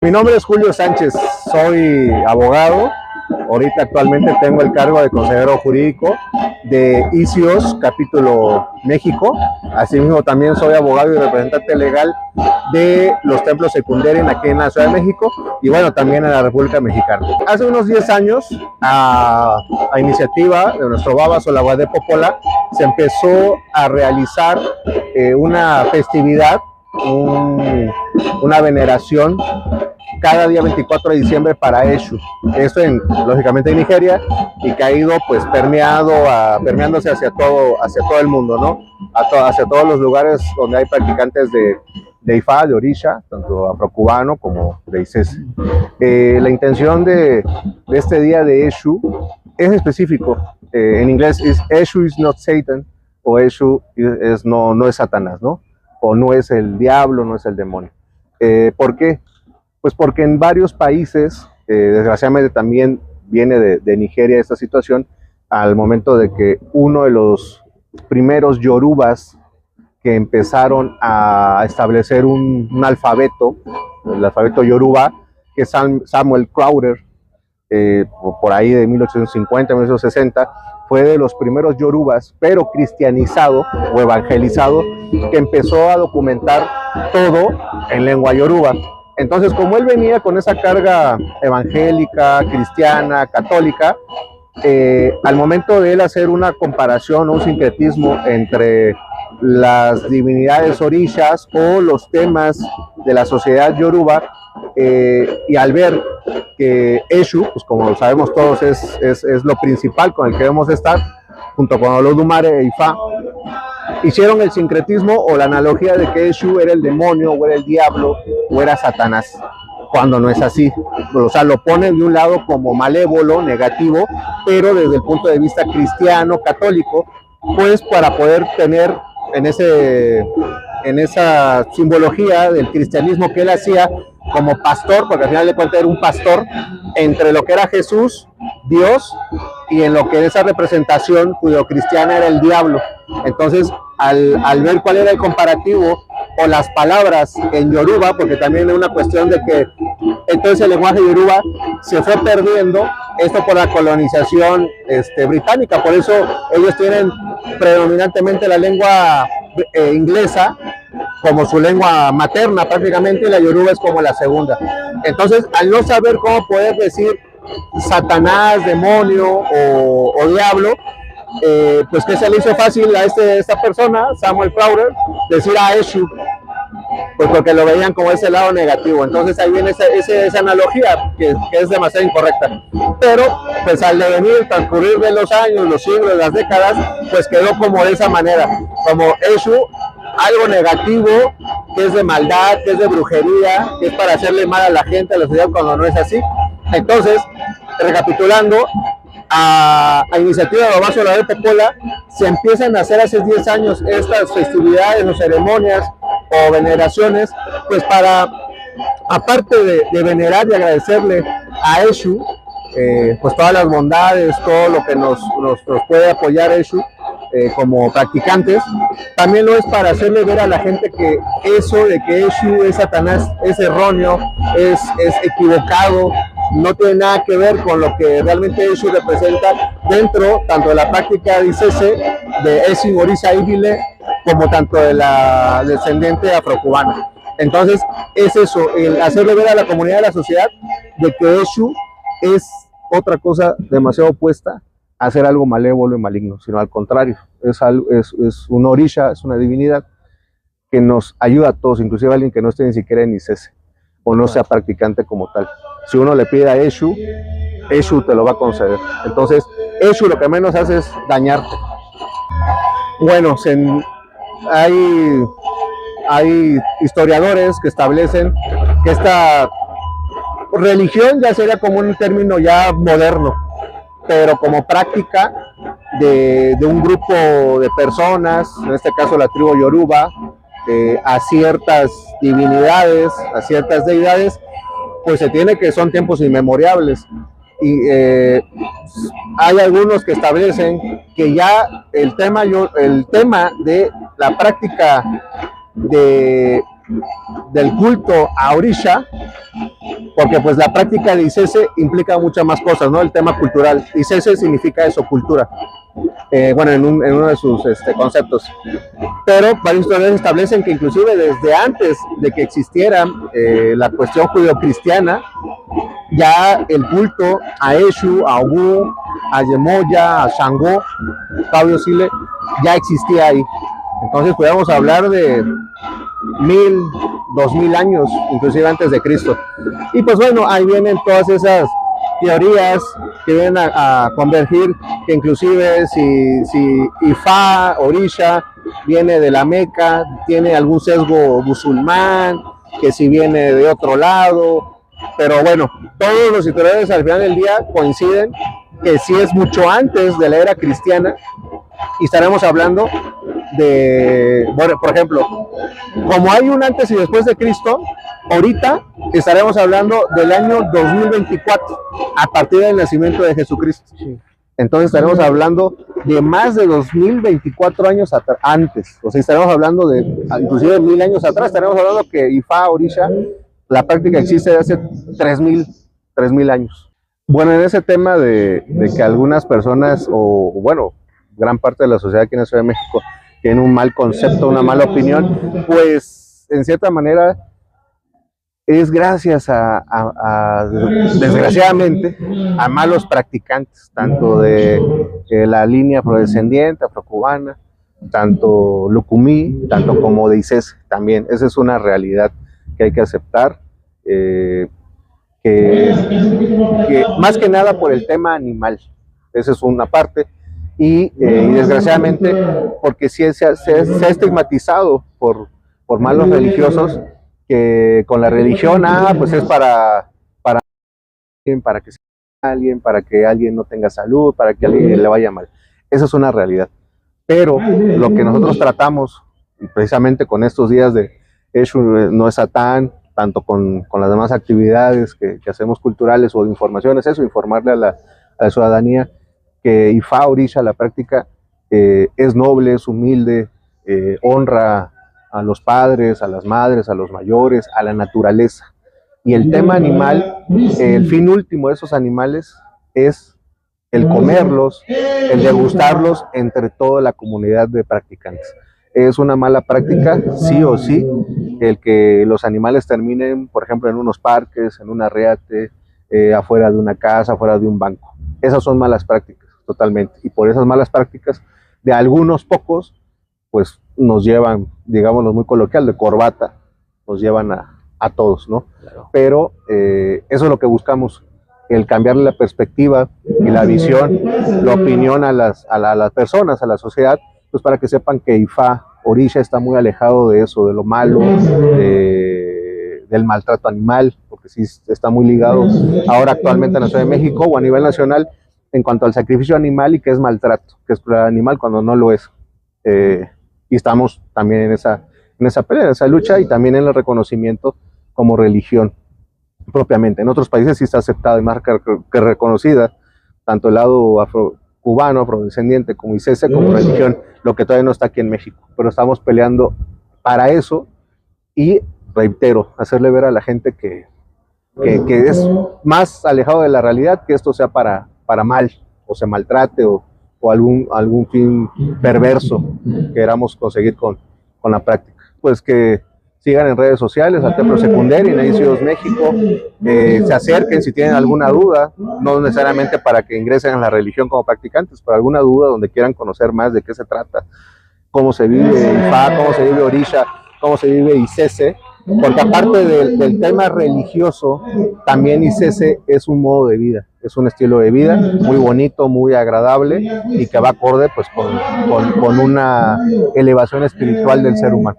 Mi nombre es Julio Sánchez, soy abogado. Ahorita actualmente tengo el cargo de consejero jurídico de ICIOS, capítulo México. Asimismo también soy abogado y representante legal de los templos secundarios aquí en la Ciudad de México y bueno, también en la República Mexicana. Hace unos 10 años, a iniciativa de nuestro Baba Solagua de Popola, se empezó a realizar una festividad, una veneración cada día 24 de diciembre para Eshu. Esto lógicamente en Nigeria, y que ha ido pues permeándose hacia todo el mundo, ¿no? Hacia todos los lugares donde hay practicantes de Ifá, de Orisha, tanto afrocubano como de Icese. La intención de este día de Eshu es específico. En inglés es Eshu is not Satan, o Eshu no es Satanás, ¿no? O no es el diablo, no es el demonio. ¿Por qué? Pues porque en varios países, desgraciadamente también viene de Nigeria esta situación, al momento de que uno de los primeros yorubas que empezaron a establecer un alfabeto, el alfabeto yoruba, que es Samuel Crowther, por ahí de 1850, 1860, fue de los primeros yorubas, pero cristianizado o evangelizado, que empezó a documentar todo en lengua yoruba. Entonces, como él venía con esa carga evangélica, cristiana, católica, al momento de él hacer una comparación o un sincretismo entre las divinidades orishas o los temas de la sociedad yoruba, y al ver que Eshu, pues como sabemos todos, es lo principal con el que debemos estar, junto con Olodumare e Ifá, hicieron el sincretismo o la analogía de que Eshu era el demonio, o era el diablo, o era Satanás, cuando no es así. O sea, lo ponen de un lado como malévolo, negativo, pero desde el punto de vista cristiano, católico, pues para poder tener en esa simbología del cristianismo que él hacía como pastor, porque al final de cuentas era un pastor entre lo que era Jesús, Dios, y en lo que esa representación judeocristiana era el diablo. Entonces, al ver cuál era el comparativo o las palabras en yoruba, porque también es una cuestión de que entonces el lenguaje yoruba se fue perdiendo, esto por la colonización británica, por eso ellos tienen predominantemente la lengua inglesa como su lengua materna prácticamente, y la yoruba es como la segunda. Entonces, al no saber cómo poder decir Satanás, demonio o diablo, pues que se le hizo fácil a esta persona, Samuel Crowther, decir a Eshu, pues porque lo veían como ese lado negativo. Entonces ahí viene esa analogía que es demasiado incorrecta, pero pues al devenir, transcurrir de los años, los siglos, las décadas, pues quedó como de esa manera, como Eshu, algo negativo, que es de maldad, que es de brujería, que es para hacerle mal a la gente, a la sociedad, cuando no es así. Entonces, recapitulando, a iniciativa de Baba Solagua de Popola se empiezan a hacer hace 10 años estas festividades o ceremonias o veneraciones, pues para, aparte de venerar y agradecerle a Eshu, pues todas las bondades, todo lo que nos puede apoyar Eshu, como practicantes, también lo es para hacerle ver a la gente que eso de que Eshu es Satanás es erróneo, es equivocado, no tiene nada que ver con lo que realmente Eshu representa dentro tanto de la práctica de Icese, de Esi, Orisa, Ibile, como tanto de la descendente afrocubana. Entonces es eso, el hacerle ver a la comunidad, a la sociedad, de que Eshu es otra cosa demasiado opuesta a hacer algo malévolo y maligno, sino al contrario, es un orisha, es una divinidad que nos ayuda a todos, inclusive a alguien que no esté ni siquiera en Icese o no sea practicante como tal. Si uno le pide a Eshu, Eshu te lo va a conceder. Entonces, Eshu lo que menos hace es dañarte. Bueno, hay historiadores que establecen que esta religión ya sería como un término ya moderno, pero como práctica de un grupo de personas, en este caso la tribu yoruba, a ciertas divinidades, a ciertas deidades, pues se tiene que son tiempos inmemorables. Y hay algunos que establecen que ya el tema de la práctica de del culto a Orisha, porque pues la práctica de Isese implica muchas más cosas, ¿no? El tema cultural. Isese significa eso, cultura. Bueno, en uno de sus conceptos. Pero varios historiadores establecen que inclusive desde antes de que existiera la cuestión judeocristiana, ya el culto a Eshu, a Ogu, a Yemoya, a Shango, Fabio Sile, ya existía ahí. Entonces podríamos hablar de 1000, 2000 años, inclusive antes de Cristo. Y pues bueno, ahí vienen todas esas teorías que vienen a convergir, que inclusive si Ifá, Orisha, viene de la Meca, tiene algún sesgo musulmán, que si viene de otro lado, pero bueno, todos los historiadores al final del día coinciden que sí es mucho antes de la era cristiana, y estaremos hablando de, bueno, por ejemplo, como hay un antes y después de Cristo, ahorita estaremos hablando del año 2024, a partir del nacimiento de Jesucristo. Entonces estaremos hablando de más de 2024 años antes, o sea, estaremos hablando de inclusive 1000 años atrás, estaremos hablando que Ifá, Orisha, la práctica existe desde hace 3000 años. Bueno, en ese tema de que algunas personas, o bueno, gran parte de la sociedad aquí en la Ciudad de México, tiene un mal concepto, una mala opinión, pues en cierta manera es gracias desgraciadamente, a malos practicantes, tanto de la línea afrodescendiente, afrocubana, tanto Lucumí, tanto como de Isese también. Esa es una realidad que hay que aceptar, que más que nada por el tema animal, esa es una parte, y desgraciadamente porque sí se ha estigmatizado por malos religiosos, que con la religión, pues es para que sea alguien, para que alguien no tenga salud, para que a alguien le vaya mal. Esa es una realidad. Pero lo que nosotros tratamos, precisamente con estos días de Eshu no es Satán, tanto con las demás actividades que hacemos culturales o de información, es eso, informarle a la ciudadanía que Ifá, Orisha, la práctica es noble, es humilde, honra a los padres, a las madres, a los mayores, a la naturaleza. Y el tema animal, el fin último de esos animales es el comerlos, el degustarlos entre toda la comunidad de practicantes. Es una mala práctica, sí o sí, el que los animales terminen, por ejemplo, en unos parques, en un arreate, afuera de una casa, afuera de un banco. Esas son malas prácticas, totalmente. Y por esas malas prácticas de algunos pocos, pues nos llevan, digámoslo muy coloquial, de corbata, nos llevan a todos, ¿no? Claro. Pero eso es lo que buscamos, el cambiarle la perspectiva y la visión, la opinión a las personas, a la sociedad, pues para que sepan que Ifá, Orisha está muy alejado de eso, de lo malo, del maltrato animal, porque sí está muy ligado ahora actualmente en la Ciudad de México o a nivel nacional en cuanto al sacrificio animal y que es maltrato, que es crueldad animal cuando no lo es. Y estamos también en esa pelea, en esa lucha, y también en el reconocimiento como religión propiamente. En otros países sí está aceptada y más que reconocida, tanto el lado afrocubano, afrodescendiente, como Isese, como religión, lo que todavía no está aquí en México. Pero estamos peleando para eso y, reitero, hacerle ver a la gente que es más alejado de la realidad, que esto sea para mal, o se maltrate, o algún fin perverso que queramos conseguir con la práctica. Pues que sigan en redes sociales, al Templo Secundario, en Ciudad México, se acerquen si tienen alguna duda, no necesariamente para que ingresen a la religión como practicantes, pero alguna duda donde quieran conocer más de qué se trata, cómo se vive Ifá, cómo se vive Orisha, cómo se vive Isese, porque aparte del tema religioso, también Isese es un modo de vida, es un estilo de vida muy bonito, muy agradable y que va acorde pues con una elevación espiritual del ser humano.